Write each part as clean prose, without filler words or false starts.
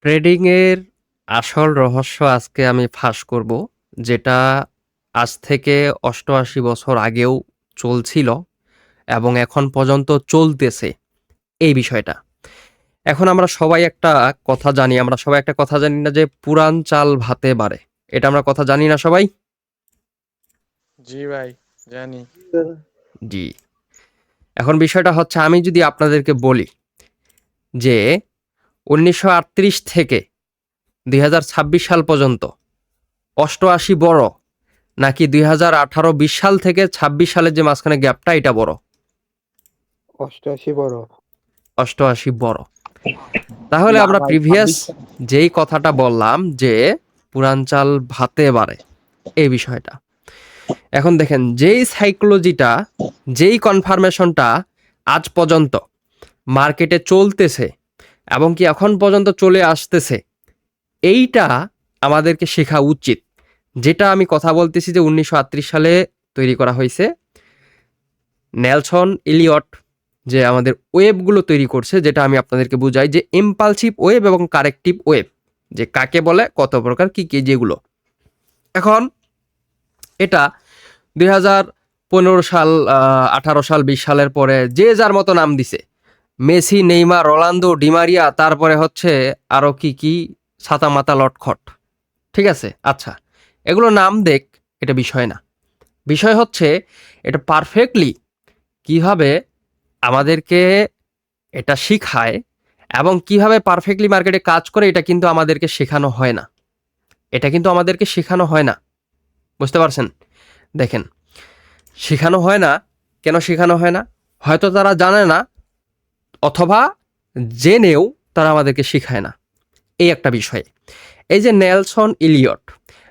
Trading এর আসল রহস্য আজকে আমি ফাঁস করব, যেটা আজ থেকে ৮৮ বছর আগেও চলছিল এবং এখন পর্যন্ত চলতেছে এই বিষয়টা। এখন আমরা সবাই একটা কথা জানি না যে পুরান চাল ভাতে বাড়ে। এটা আমরা কথা জানি না সবাই? জি ভাই, জানি। জি। এখন বিষয়টা হচ্ছে, আমি যদি আপনাদেরকে বলি যে ১৯৩৮ থেকে ২০২৬ সাল পর্যন্ত ৮৮ বড়, নাকি ২০১৮-২০ সাল থেকে ২৬ সালের যে মাঝখানে গ্যাপটা এটা বড়? ৮৮ বড়। ৮৮ বড়। তাহলে না আমরা ভাই, প্রিভিয়াস ২৬। যেই কথাটা বললাম যে পুরান চাল ভাতে বাড়ে, এই বিষয়টা এখন দেখেন, যেই সাইকোলজিটা, যেই কনফার্মেশনটা আজ পর্যন্ত মার্কেটে চলতেছে এবং কি এখন পর্যন্ত চলে আসতেছে, এইটা আমাদেরকে শেখা উচিত। যেটা আমি কথা বলতেছি যে ১৯৩৮ সালে তৈরি করা হয়েছে, নেলসন ইলিয়ট যে আমাদের ওয়েবগুলো তৈরি করছে, যেটা আমি আপনাদেরকে বুঝাই যে ইম্পালসিভ ওয়েব এবং কারেক্টিভ ওয়েব, যে কাকে বলে, কত প্রকার, কি কি, যেগুলো। এখন এটা ২০১৫ সাল, ১৮ সাল, ২০ সালের পরে যে যার মতো নাম দিছে। মেসি, নেইমার, রোনালদো, ডিমারিয়া, তারপরে হচ্ছে আরো কি কি ছাতামাতা লটখট। ঠিক আছে, আচ্ছা, এগুলো নাম দেখ, এটা বিষয় না। বিষয় হচ্ছে এটা পারফেক্টলি কিভাবে আমাদেরকে এটা শিখায় এবং কিভাবে পারফেক্টলি মার্কেটে কাজ করে, এটা কিন্তু আমাদেরকে শেখানো হয় না। এটা কিন্তু আমাদেরকে শেখানো হয় না। বুঝতে পারছেন? দেখেন, শেখানো হয় না। কেন শেখানো হয় না? হয়তো তারা জানে না, অথবা জেনেও তারা আমাদেরকে শেখায় না। এই একটা বিষয়। এই যে নেলসন ইলিয়ট,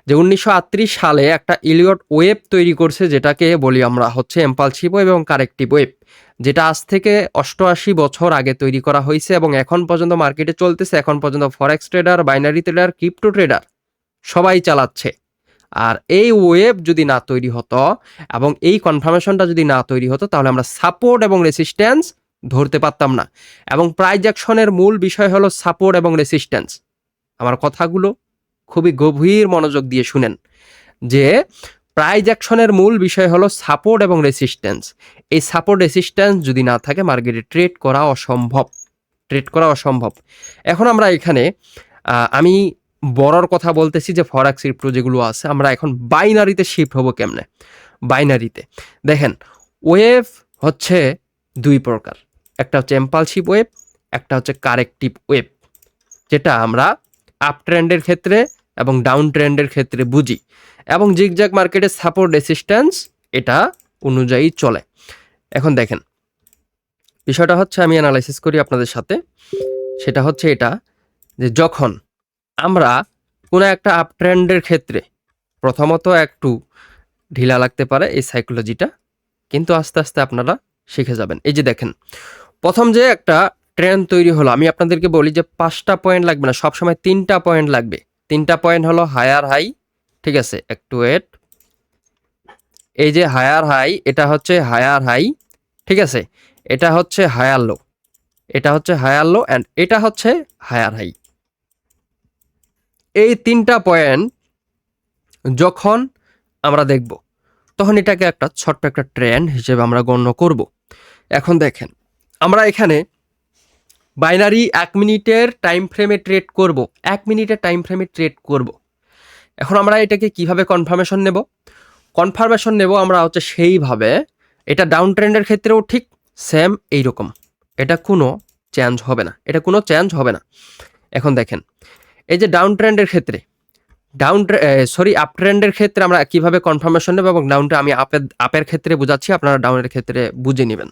যে ১৯৩৮ সালে একটা ইলিয়ট ওয়েব তৈরি করছে, যেটাকে বলি আমরা হচ্ছে এম্পালসিভ ওয়েব এবং কারেক্টিভ ওয়েব, যেটা আজ থেকে ৮৮ বছর আগে তৈরি করা হয়েছে এবং এখন পর্যন্ত মার্কেটে চলতেছে। এখন পর্যন্ত forex trader, binary trader, crypto trader সবাই চালাচ্ছে। আর এই ওয়েব যদি না তৈরি হতো এবং এই কনফার্মেশনটা যদি না তৈরি হতো, তাহলে আমরা সাপোর্ট এবং রেসিস্ট্যান্স ধরতে পারতাম না। এবং প্রাইস অ্যাকশনের মূল বিষয় হলো সাপোর্ট এবং রেসিস্ট্যান্স। আমার কথাগুলো খুবই গভীর মনোযোগ দিয়ে শুনেন, যে প্রাইস অ্যাকশনের মূল বিষয় হলো সাপোর্ট এবং রেসিস্ট্যান্স। এই সাপোর্ট রেসিস্ট্যান্স যদি না থাকে, মার্কেটে ট্রেড করা অসম্ভব। ট্রেড করা অসম্ভব। এখন আমরা এখানে আমি বড়র কথা বলতেছি, যে ফরেক্স ক্রিপ্টো যেগুলো আছে, আমরা এখন বাইনারিতে শিফট হব কেমনে? বাইনারিতে দেখেন, ওয়েভ হচ্ছে দুই প্রকার। একটা হচ্ছে এম্পালসিভ ওয়েভ, একটা হচ্ছে কারেক্টিভ ওয়েভ, যেটা আমরা আপ ট্রেন্ডের ক্ষেত্রে এবং ডাউন ট্রেন্ডের ক্ষেত্রে বুঝি, এবং জিগজ্যাগ মার্কেটের সাপোর্ট রেসিস্ট্যান্স এটা অনুযায়ী চলে। এখন দেখেন, বিষয়টা হচ্ছে, আমি অ্যানালাইসিস করি আপনাদের সাথে। সেটা হচ্ছে এটা, যে যখন আমরা কোনো একটা আপ ট্রেন্ডের ক্ষেত্রে, প্রথমত একটু ঢিলা লাগতে পারে এই সাইকোলজিটা, কিন্তু আস্তে আস্তে আপনারা শিখে যাবেন। এই যে দেখেন, প্রথম যে একটা ট্রেন্ড তৈরি হলো, আমি আপনাদেরকে বলি যে 5টা পয়েন্ট লাগবে না, সবসময় 3টা পয়েন্ট লাগবে। 3টা পয়েন্ট হলো হায়ার হাই। ঠিক আছে, একটু ওয়েট। এই যে হায়ার হাই, এটা হচ্ছে হায়ার হাই। ঠিক আছে, এটা হচ্ছে হায়ার লো, এটা হচ্ছে হায়ার লো, অ্যান্ড এটা হচ্ছে হায়ার হাই। এই 3টা পয়েন্ট যখন আমরা দেখব, তখন এটাকে একটা ছোট্ট একটা ট্রেন্ড হিসেবে আমরা গণ্য করব। এখন দেখেন, আমরা এখানে বাইনারি 1 মিনিটের টাইম ফ্রেমে ট্রেড করব। 1 মিনিটের টাইম ফ্রেমে ট্রেড করব। এখন আমরা এটাকে কিভাবে কনফার্মেশন নেব? কনফার্মেশন নেব আমরা হচ্ছে সেইভাবে, এটা ডাউন ট্রেন্ডের ক্ষেত্রেও ঠিক সেম এইরকম। এটা কোনো চেঞ্জ হবে না, এটা কোনো চেঞ্জ হবে না। এখন দেখেন, এই যে ডাউন ট্রেন্ডের ক্ষেত্রে, আপ ট্রেন্ডের ক্ষেত্রে আমরা কিভাবে কনফার্মেশন নেব, এবং ডাউনটা আমি আপের ক্ষেত্রে বুঝাচ্ছি, আপনারা ডাউনের ক্ষেত্রে বুঝে নেবেন।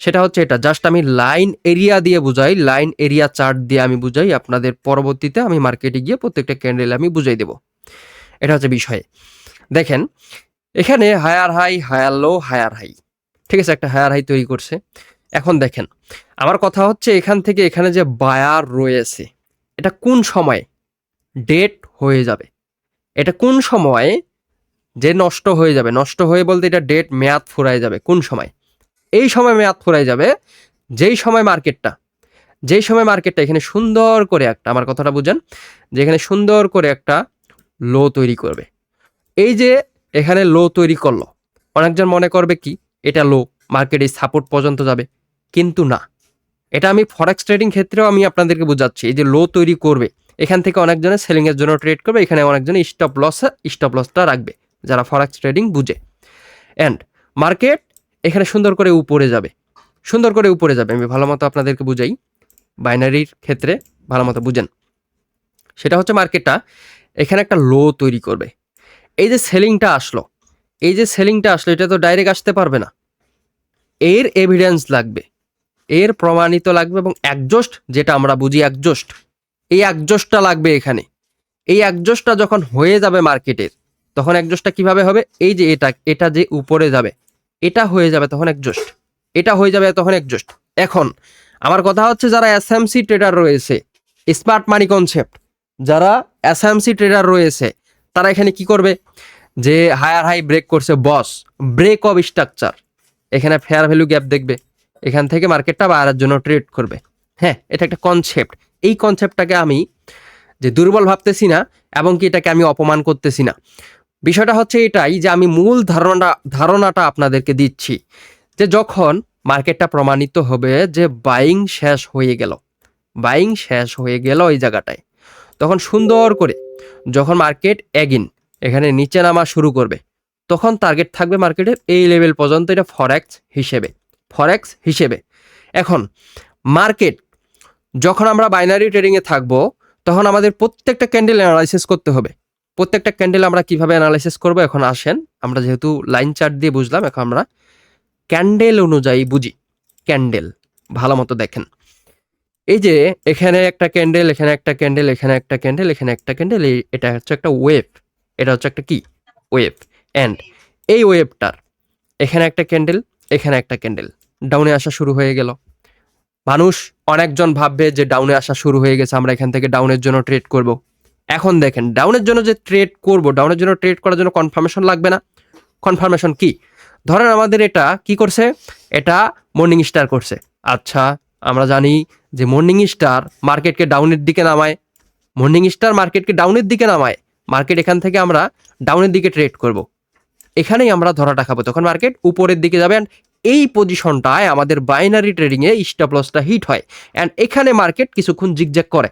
সেটা হচ্ছে এটা, জাস্ট আমি লাইন এরিয়া দিয়ে বুঝাই, লাইন এরিয়া চার্ট দিয়ে আমি বুঝাই আপনাদের। পরবর্তীতে আমি মার্কেটে গিয়ে প্রত্যেকটা ক্যান্ডেল আমি বুঝাই দেব। এটা হচ্ছে বিষয়। দেখেন, এখানে higher high, higher low, higher high. ঠিক আছে, একটা হায়ার হাই তৈরি করছে। এখন দেখেন, আমার কথা হচ্ছে, এখান থেকে এখানে যে বায়ার রয়েছে, এটা কোন সময় ডেট হয়ে যাবে? এটা কোন সময় যে নষ্ট হয়ে যাবে? নষ্ট হয়ে বলতে, এটা ডেট, মেয়াদ ফুরায় যাবে কোন সময়? এই সময় মেয়াদ ফুরায় যাবে যেই সময় মার্কেটটা যেই সময় মার্কেটটা এখানে সুন্দর করে একটা, আমার কথাটা বুঝেন, যে এখানে সুন্দর করে একটা লো তৈরি করবে। এই যে এখানে লো তৈরি করলো, অনেকজন মনে করবে কি এটা লো, মার্কেট এই সাপোর্ট পর্যন্ত যাবে, কিন্তু না। এটা আমি ফরেক্স ট্রেডিং ক্ষেত্রেও আমি আপনাদেরকে বোঝাচ্ছি, এই যে লো তৈরি করবে, এখান থেকে অনেকজনে সেলিং এর জন্য ট্রেড করবে, এখানে অনেকজনে স্টপ লসটা রাখবে যারা ফরেক্স ট্রেডিং বুঝে। অ্যান্ড মার্কেট এখানে সুন্দর করে উপরে যাবে, সুন্দর করে উপরে যাবে। আমি ভালো মতো আপনাদেরকে বুঝাই, বাইনারির ক্ষেত্রে ভালো মতো বুঝেন। সেটা হচ্ছে মার্কেটটা এখানে একটা লো তৈরি করবে। এই যে সেলিংটা আসলো, এই যে সেলিংটা আসলো, এটা তো ডাইরেক্ট আসতে পারবে না, এর এভিডেন্স লাগবে, এর প্রমাণিত লাগবে, এবং একজস্ট, যেটা আমরা বুঝি একজস্ট, এই একজস্টটা লাগবে এখানে। এই একজস্টটা যখন হয়ে যাবে মার্কেটের, তখন একজস্টটা কিভাবে হবে, এই যে এটা যে উপরে যাবে, এটা হয়ে যাবে তখন একজস্ট, এটা হয়ে যাবে তখন একজস্ট। এখন আমার কথা হচ্ছে, যারা এসএমসি ট্রেডার রয়েছে, স্মার্ট মানি কনসেপ্ট, যারা এসএমসি ট্রেডার রয়েছে, তারা এখানে কি করবে, যে হায়ার হাই ব্রেক করছে, বস ব্রেক অফ স্ট্রাকচার, এখানে ফেয়ার ভ্যালু গ্যাপ দেখবে, এখান থেকে মার্কেটটা বাড়ার জন্য ট্রেড করবে। হ্যাঁ, এটা একটা কনসেপ্ট। এই কনসেপ্টটাকে আমি যে দুর্বল ভাবতেছি না, এবং কি এটাকে আমি অপমান করতেছি না। বিষয়টা হচ্ছে এটাই, যে আমি মূল ধারণাটা আপনাদেরকে দিচ্ছি, যে যখন মার্কেটটা প্রমাণিত হবে যে বাইং শেষ হয়ে গেল, বাইং শেষ হয়ে গেল এই জায়গাটায়, তখন সুন্দর করে যখন মার্কেট এগিন এখানে নিচে নামা শুরু করবে, তখন টার্গেট থাকবে মার্কেটের এই লেভেল পর্যন্ত, এটা ফরেক্স হিসেবে। এখন মার্কেট যখন আমরা বাইনারি ট্রেডিংয়ে থাকবো, তখন আমাদের প্রত্যেকটা ক্যান্ডেল অ্যানালাইসিস করতে হবে। প্রত্যেকটা ক্যান্ডেল আমরা কিভাবে অ্যানালাইসিস করবো, এখন আসেন আমরা যেহেতু লাইন চার্ট দিয়ে বুঝলাম, এখন আমরা ক্যান্ডেল অনুযায়ী বুঝি। ক্যান্ডেল ভালো মতো দেখেন, এই যে এখানে একটা ক্যান্ডেল, এখানে একটা ক্যান্ডেল, এখানে একটা ক্যান্ডেল, এখানে একটা ক্যান্ডেল, এটা হচ্ছে একটা ওয়েভ, এটা হচ্ছে একটা কি ওয়েভ। অ্যান্ড এই ওয়েভটার এখানে একটা ক্যান্ডেল, এখানে একটা ক্যান্ডেল, ডাউনে আসা শুরু হয়ে গেল। মানুষ অনেকজন ভাববে যে ডাউনে আসা শুরু হয়ে গেছে, আমরা এখান থেকে ডাউনের জন্য ট্রেড করব। এখন দেখেন, ডাউনের জন্য যে ট্রেড করব, ডাউনের জন্য ট্রেড করার জন্য কনফার্মেশন লাগবে না? কনফার্মেশন কি? ধরেন আমাদের এটা কি করছে, এটা মর্নিং স্টার করছে। আচ্ছা, আমরা জানি যে মর্নিং স্টার মার্কেটকে ডাউনের দিকে নামায়, মর্নিং স্টার মার্কেটকে ডাউনের দিকে নামায়, মার্কেট এখান থেকে আমরা ডাউনের দিকে ট্রেড করব। এখানেই আমরা ধরাটা খাবো, তখন মার্কেট উপরের দিকে যাবে। অ্যান্ড এই পজিশনটায় আমাদের বাইনারি ট্রেডিংয়ে স্টপ লসটা হিট হয়, অ্যান্ড এখানে মার্কেট কিছুক্ষণ জিগজ্যাগ করে,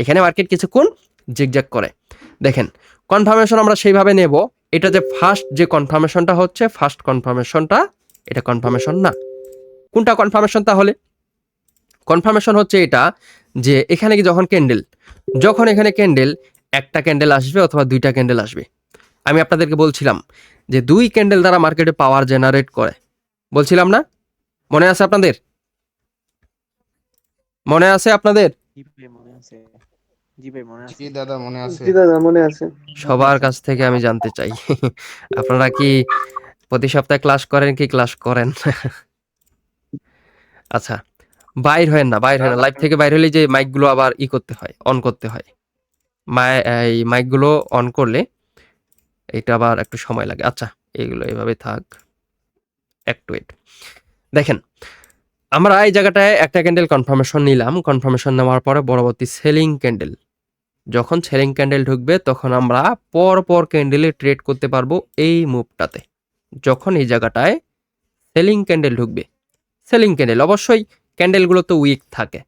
এখানে মার্কেট কিছুক্ষণ জিগজ্যাগ করে। দেখেন, কনফার্মেশন আমরা সেইভাবে নেব, এটা যে ফার্স্ট যে কনফার্মেশনটা হচ্ছে, ফার্স্ট কনফার্মেশনটা এটা কনফার্মেশন না। কোনটা কনফার্মেশন তাহলে? কনফার্মেশন হচ্ছে এটা, যে এখানে কি যখন এখানে ক্যান্ডেল, একটা ক্যান্ডেল আসবে অথবা দুইটা ক্যান্ডেল আসবে। আমি আপনাদেরকে বলছিলাম যে 2 ক্যান্ডেল দ্বারা মার্কেটে পাওয়ার জেনারেট করে, বলছিলাম না? মনে আছে আপনাদের? মনে আছে আপনাদের? জি ভাই মনে আছে। জি ভাই মনে আছে। জি দাদা মনে আছে। জি দাদা মনে আছে। সবার কাছ থেকে আমি জানতে চাই, আপনারা কি প্রতি সপ্তাহে ক্লাস করেন কি ক্লাস করেন? আচ্ছা, বাইর হয় না, লাইভ থেকে বাইর হলে যে মাইকগুলো আবার করতে হয়, অন করতে হয়। এই মাইকগুলো অন করলে এটা আবার একটু সময় লাগে। আচ্ছা, এগুলো এভাবে থাক, একটু ওয়েট। দেখেন, আমরা এই জায়গাটায় একটা ক্যান্ডেল কনফার্মেশন নিলাম, কনফার্মেশন নেওয়ার পরে পরবর্তী সেলিং ক্যান্ডেল, যখন সেলিং ক্যান্ডেল ঢুকবে তখন আমরা পর ক্যান্ডেলে ট্রেড করতে পারবো এই মুভটাতে। যখন এই জায়গাটায় সেলিং ক্যান্ডেল ঢুকবে, সেলিং ক্যান্ডেল অবশ্যই ক্যান্ডেলগুলো তো উইক থাকে,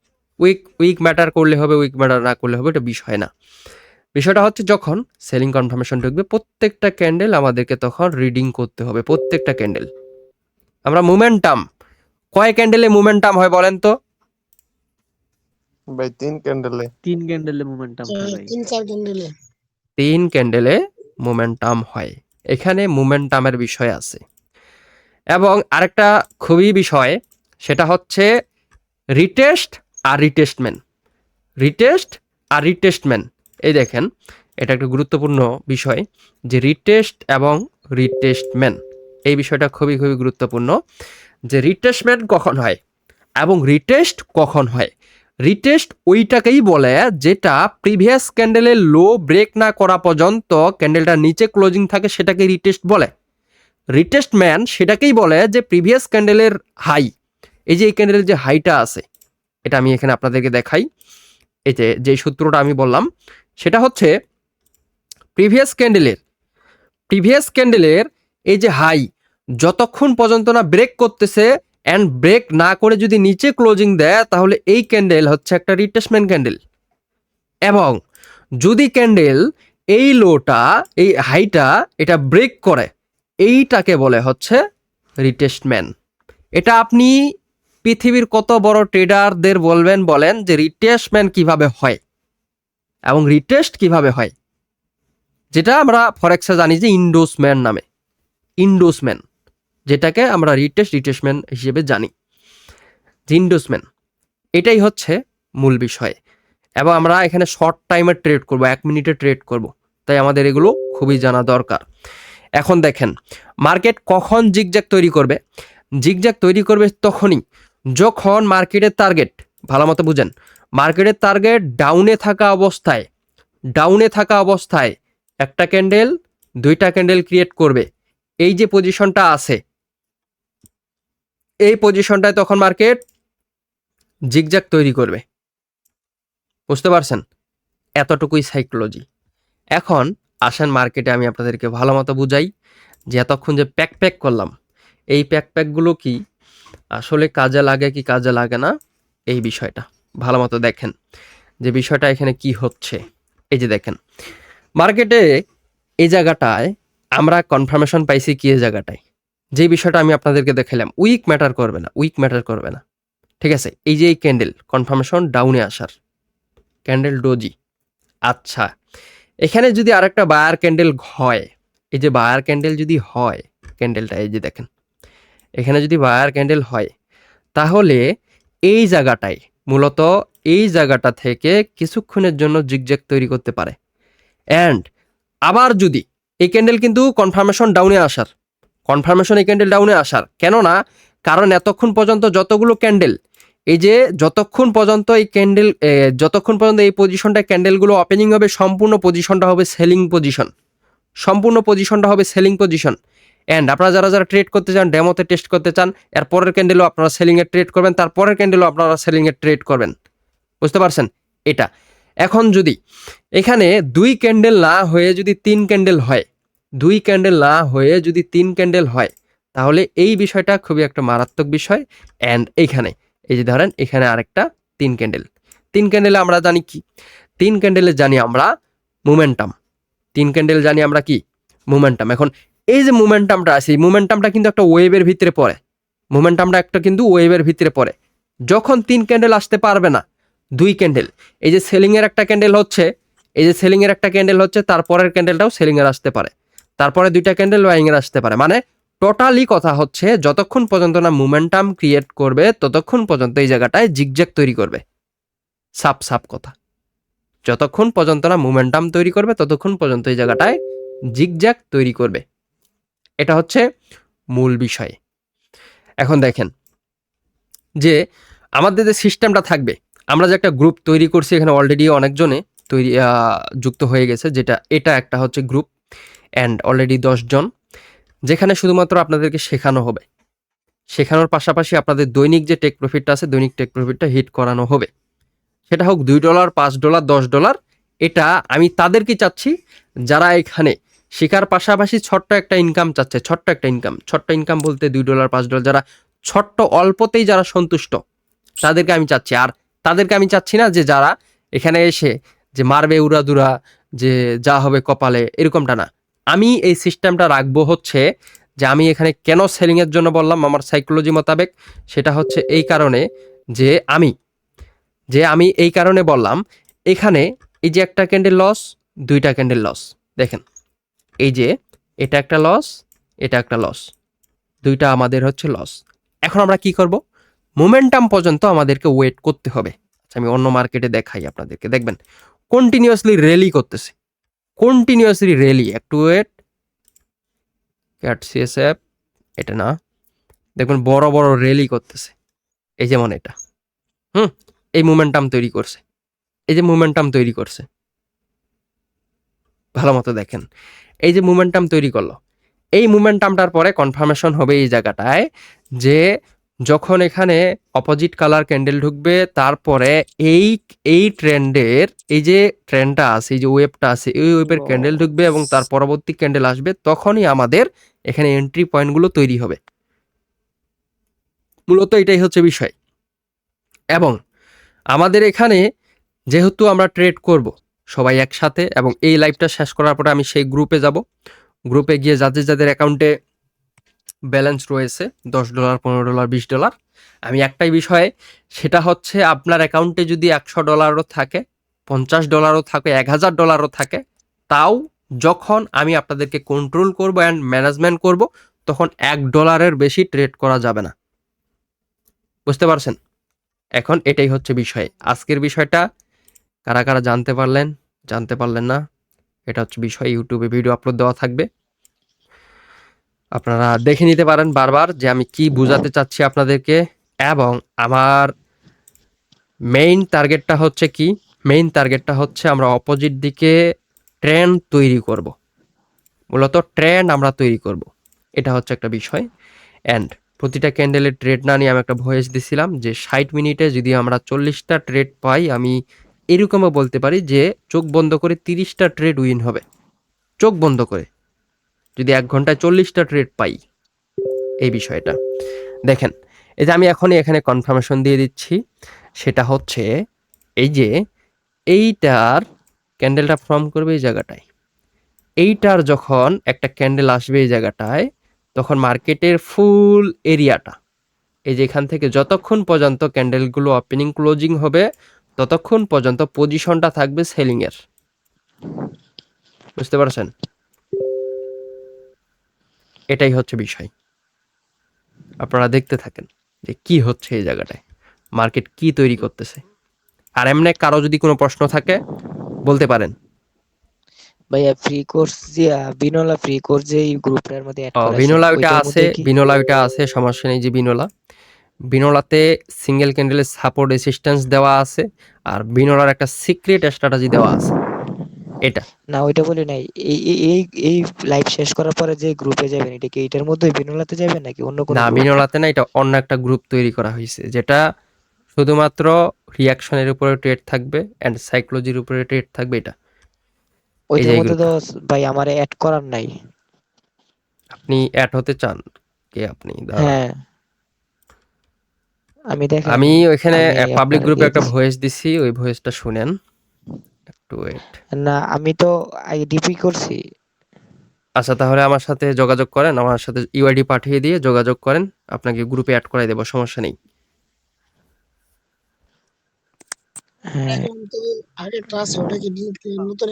উইক ম্যাটার করলে হবে, উইক ম্যাটার না করলে হবে, এটা বিষয় না। বিষয়টা হচ্ছে যখন সেলিং কনফার্মেশন ঢুকবে, প্রত্যেকটা ক্যান্ডেল আমাদেরকে তখন রিডিং করতে হবে, প্রত্যেকটা ক্যান্ডেল। আমরা মোমেন্টাম, কয় ক্যান্ডেলে মোমেন্টাম হয় বলেন তো? ভাই 3 ক্যান্ডেলে। 3 ক্যান্ডেলে মোমেন্টাম হয় ভাই। 3 ক্যান্ডেলে মোমেন্টাম হয়। এখানে মোমেন্টামের বিষয় আছে। এবং আরেকটা খুবই বিষয়, সেটা হচ্ছে রিটেস্ট আর রিটেস্টমেন্ট। রিটেস্ট আর রিটেস্টমেন্ট, এই দেখেন, এটা একটা গুরুত্বপূর্ণ বিষয়, যে রিটেস্ট এবং রিটেস্টমেন্ট, এই বিষয়টা খুবই গুরুত্বপূর্ণ, যে রিটেস্টমেন্ট কখন হয় এবং রিটেস্ট কখন হয়। রিটেস্ট ওইটাকেই বলে যেটা প্রিভিয়াস ক্যান্ডেলের লো ব্রেক না করা পর্যন্ত ক্যান্ডেলটা নিচে ক্লোজিং থাকে, সেটাকে রিটেস্ট বলে। রিটেস্টমেন্ট সেটাকেই বলে যে প্রিভিয়াস ক্যান্ডেলের হাই, এই যে এই ক্যান্ডেলের যে হাইটা আছে, এটা আমি এখানে আপনাদেরকে দেখাই। এই যে সূত্রটা আমি বললাম সেটা হচ্ছে প্রিভিয়াস ক্যান্ডেলের এই যে হাই যতক্ষণ পর্যন্ত না ব্রেক করতেছে অ্যান্ড ব্রেক না করে যদি নিচে ক্লোজিং দেয় তাহলে এই ক্যান্ডেল হচ্ছে একটা রিট্রেসমেন্ট ক্যান্ডেল। এবং যদি ক্যান্ডেল এই লোটা এই হাইটা এটা ব্রেক করে এইটাকে বলে হচ্ছে রিটেস্টমেন্ট। এটা আপনি পৃথিবীর কত বড় ট্রেডারদের বলেন যে রিটেস্টমেন্ট কিভাবে হয় এবং রিটেস্ট কিভাবে হয়, যেটা আমরা ফরেক্সে জানি যে ইন্ডোসমেন্ট যেটাকে আমরা রিটেস্টমেন্ট হিসেবে জানি যে ইন্ডোসমেন্ট। এটাই হচ্ছে মূল বিষয়। এবং আমরা এখানে শর্ট টাইমে ট্রেড করব, 1 মিনিটে ট্রেড করব, তাই আমাদের এগুলো খুবই জানা দরকার। এখন দেখেন মার্কেট কখন জিগজ্যাগ তৈরি করবে। জিগজ্যাগ তৈরি করবে তখনই যখন মার্কেটের টার্গেট, ভালো মতো বুঝেন, মার্কেটের টার্গেট ডাউনে থাকা অবস্থায় একটা ক্যান্ডেল 2টা ক্যান্ডেল ক্রিয়েট করবে। এই যে পজিশনটা আছে এই পজিশনটায় তখন মার্কেট জিগজ্যাগ তৈরি করবে। বুঝতে পারছেন? এতটুকুই সাইকোলজি। এখন আসেন মার্কেটে আমি আপনাদেরকে ভালো মতো বুঝাই যে এতক্ষণ যে প্যাক করলাম এই প্যাকগুলো কি আসলে কাজে লাগে কি কাজে লাগে না, এই বিষয়টা ভালো মতো দেখেন যে বিষয়টা এখানে কি হচ্ছে। এই যে দেখেন মার্কেটে এই জায়গাটায় আমরা কনফার্মেশন পাইছি কি এই জায়গাটায়, যে বিষয়টা আমি আপনাদেরকে দেখালাম উইক ম্যাটার করবে না, ঠিক আছে। এই যে এই ক্যান্ডেল কনফার্মেশন ডাউনে আসার ক্যান্ডেল ডোজি। আচ্ছা, এখানে যদি আরেকটা বায়ার ক্যান্ডেল হয়, এই যে বায়ার ক্যান্ডেল যদি হয়, ক্যান্ডেলটা এই যে দেখেন এখানে যদি বায়ার ক্যান্ডেল হয় তাহলে এই জায়গাটায় মূলত এই জায়গাটা থেকে কিছুক্ষণের জন্য জিগজ্যাগ তৈরি করতে পারে। অ্যান্ড আবার যদি এই ক্যান্ডেল কিন্তু কনফার্মেশন এই ক্যান্ডেল ডাউনে আসার, কেননা কারণ এতক্ষণ পর্যন্ত যতগুলো ক্যান্ডেল এই যে যতক্ষণ পর্যন্ত এই পজিশনটা ক্যান্ডেলগুলো ওপেনিং হবে সম্পূর্ণ পজিশনটা হবে সেলিং পজিশন। অ্যান্ড আপনারা যারা ট্রেড করতে চান, ডেমোতে টেস্ট করতে চান, এর পরের ক্যান্ডেলও আপনারা সেলিংয়ে ট্রেড করবেন, তারপরের ক্যান্ডেলও আপনারা সেলিংয়ে ট্রেড করবেন। বুঝতে পারছেন? এটা এখন যদি এখানে 2 ক্যান্ডেল না হয়ে যদি 3 ক্যান্ডেল হয় তাহলে এই বিষয়টা খুবই একটা মারাত্মক বিষয়। অ্যান্ড এইখানে এই যে ধরেন এখানে আরেকটা 3 ক্যান্ডেলে আমরা জানি কি, 3 ক্যান্ডেলে জানি আমরা মোমেন্টাম, 3 ক্যান্ডেল জানি আমরা কি মোমেন্টাম। এখন এই যে মোমেন্টামটা আছে এই মোমেন্টামটা কিন্তু একটা ওয়েভের ভিতরে পড়ে, যখন 3 ক্যান্ডেল আসতে পারবে না 2 ক্যান্ডেল, এই যে সেলিং এর একটা ক্যান্ডেল হচ্ছে তারপরের ক্যান্ডেলটাও সেলিং এর আসতে পারে, তারপরে 2টা ক্যান্ডেল বাইং এর আসতে পারে। মানে টোটালি কথা হচ্ছে যতক্ষণ পর্যন্ত না মোমেন্টাম ক্রিয়েট করবে ততক্ষণ পর্যন্ত এই জায়গাটায় জিগজ্যাগ তৈরি করবে। সাপ কথা, যতক্ষণ পর্যন্ত না মোমেন্টাম তৈরি করবে ততক্ষণ পর্যন্ত এই জায়গাটায় জিগজ্যাগ তৈরি করবে। এটা হচ্ছে মূল বিষয়। এখন দেখেন যে আমাদের যে সিস্টেমটা থাকবে, আমরা যে একটা গ্রুপ তৈরি করছি এখানে অলরেডি অনেকজনে যুক্ত হয়ে গেছে, এটা একটা হচ্ছে গ্রুপ অ্যান্ড অলরেডি 10 জন, যেখানে শুধুমাত্র আপনাদেরকে শেখানো হবে, শেখানোর পাশাপাশি আপনাদের দৈনিক যে টেক প্রফিটটা আছে দৈনিক টেক প্রফিটটা হিট করানো হবে। সেটা হোক $2, $5, $10, এটা আমি তাদেরকে চাচ্ছি যারা এখানে শেখার পাশাপাশি ছোট্ট একটা ইনকাম চাচ্ছে। ছোট্ট ইনকাম বলতে $2, $5, যারা ছোট্ট অল্পতেই যারা সন্তুষ্ট তাদেরকে আমি চাচ্ছি। আর তাদেরকে আমি চাচ্ছি না যে যারা এখানে এসে যে মারবে উড়াদুরা, যে যা হবে কপালে, এরকমটা না। আমি এই সিস্টেমটা রাখবো হচ্ছে যে আমি এখানে কেন সেলিংয়ের জন্য বললাম আমার সাইকোলজি মোতাবেক, সেটা হচ্ছে এই কারণে যে আমি এই কারণে বললাম এখানে এই যে একটা ক্যান্ডেল লস, 2টা ক্যান্ডেল লস, দেখেন এই যে এটা একটা লস, 2টা আমাদের হচ্ছে লস। এখন আমরা কি করব? মোমেন্টাম পর্যন্ত আমাদেরকে ওয়েট করতে হবে। আচ্ছা, আমি অন্য মার্কেটে দেখাই আপনাদেরকে, দেখবেন কন্টিনিউয়াসলি র্যালি করতেছে, একটু ওয়েট, ক্যাট সিএসএফ, এটা না, দেখবেন বড় র্যালি করতেছে। এই যেমন এটা এই মোমেন্টাম তৈরি করছে, ভালো মতো দেখেন, এই যে মোমেন্টাম তৈরি করলো, এই মোমেন্টামটার পরে কনফার্মেশন হবে এই জায়গাটায় যে যখন এখানে অপোজিট কালার ক্যান্ডেল ঢুকবে তারপরে এই এই ট্রেন্ডের এই যে ট্রেন্ডটা আছে এই যে ওয়েবটা আছে এই ওয়েবের ক্যান্ডেল ঢুকবে এবং তার পরবর্তী ক্যান্ডেল আসবে তখনই আমাদের এখানে এন্ট্রি পয়েন্টগুলো তৈরি হবে। মূলত এটাই হচ্ছে বিষয়। এবং আমাদের এখানে যেহেতু আমরা ট্রেড করব সবাই একসাথে এবং এই লাইভটা শেষ করার পরে আমি সেই গ্রুপে যাব। গ্রুপে গিয়ে যাদের যাদের অ্যাকাউন্টে ব্যালেন্স রয়েছে $10, $15, $20, আমি একটাই বিষয়ে সেটা হচ্ছে আপনার অ্যাকাউন্টে যদি $100 থাকে, $50 থাকে, $1000 থাকে, তাও যখন আমি আপনাদেরকে কন্ট্রোল করব অ্যান্ড ম্যানেজমেন্ট করব তখন $1 বেশি ট্রেড করা যাবে না। বুঝতে পারছেন? এখন এটাই হচ্ছে বিষয়। আজকের বিষয়টা কারা কারা জানতে পারলেন, জানতে পারলেন না, এটা হচ্ছে বিষয়। ইউটিউবে ভিডিও আপলোড দেওয়া থাকবে, আপনারা দেখে নিতে পারেন বারবার যে আমি কি বোঝাতে চাচ্ছি আপনাদেরকে। এবং আমার মেইন টার্গেটটা হচ্ছে কি, মেইন টার্গেটটা হচ্ছে আমরা অপোজিট দিকে ট্রেন্ড তৈরি করব। মূলত ট্রেন্ড আমরা তৈরি করব, এটা হচ্ছে একটা বিষয়। অ্যান্ড প্রতিটা ক্যান্ডেলের ট্রেড না নিয়ে আমি একটা ভয়েস দিছিলাম যে 60 মিনিটে যদি আমরা 40টা ট্রেড পাই, আমি এরকমও বলতে পারি যে চোখ বন্ধ করে 30টা ট্রেড উইন হবে। চোখ বন্ধ করে যদি 1 ঘন্টায় 40টা ট্রেড পাই, এই বিষয়টা দেখেন। এই যে আমি এখনই এখানে কনফার্মেশন দিয়ে দিচ্ছি, সেটা হচ্ছে এই যে এইটার ক্যান্ডেলটা ফর্ম করবে এই জায়গাটায়, এইটার যখন একটা ক্যান্ডেল আসবে এই জায়গাটায়, তখন মার্কেটের ফুল এরিয়াটা এই যে এখান থেকে যতক্ষণ পর্যন্ত ক্যান্ডেলগুলো ওপেনিং ক্লোজিং হবে ততক্ষণ পর্যন্ত পজিশনটা থাকবে সেলিং এর। বুঝতে পারছেন? এটাই হচ্ছে বিষয়। আপনারা দেখতে থাকেন যে কি হচ্ছে এই জায়গাটায়, মার্কেট কি তৈরি করতেছে। আর এমনি কারো যদি কোনো প্রশ্ন থাকে বলতে পারেন। ভাইয়া ফ্রি কোর্স যে বিনোলা ফ্রি কোর্স যে এই গ্রুপটার মধ্যে অ্যাড করা আছে বিনোলা ওইটা ওইটার আছে, মধ্যে কি বিনোলা ওইটা আছে, সমস্যা নেই। যে বিনোলাতে সিঙ্গেল ক্যান্ডেলের সাপোর্ট রেসিস্ট্যান্স দেওয়া আছে, আর বিনোলার একটা সিক্রেট স্ট্র্যাটেজি দেওয়া আছে। এটা না ওইটা বলি নাই, এই এই এই এই লাইভ শেষ করার পরে যে গ্রুপে যাবেন এটা কি এটার মধ্যে বিনোলাতে যাবেন নাকি অন্য কোনো না, গ্রুপ? বিনোলাতে না, এটা অন্য একটা গ্রুপ তৈরি করা হয়েছে যেটা শুধুমাত্র রিয়াকশনের উপরে ট্রেড থাকবে এন্ড সাইকোলজির উপরে ট্রেড থাকবে। এটা এই যে ওইটার এই মধ্যে তো গ্রুপটা। ভাই আমার অ্যাড করার নাই। আপনি অ্যাড হতে চান? কে আপনি? দাঁড়ান, হ্যাঁ আমি দেখেন আমি ওইখানে আমি পাবলিক আপনার গ্রুপে দিয়ে একটা দিছি। ভয়েস দিছি, ওই ভয়েসটা শুনেন একটু ওয়েট। না আমি তো ডিপি করছি। আচ্ছা, তাহলে আমার সাথে যোগাযোগ করেন, আমার সাথে ইউআইডি পাঠিয়ে দিয়ে যোগাযোগ করেন, আপনাকে গ্রুপে অ্যাড করাই দেবো, সমস্যা নেই। হ্যাঁ আগে ক্লাস ওটা কি ডিলিট করে নতুন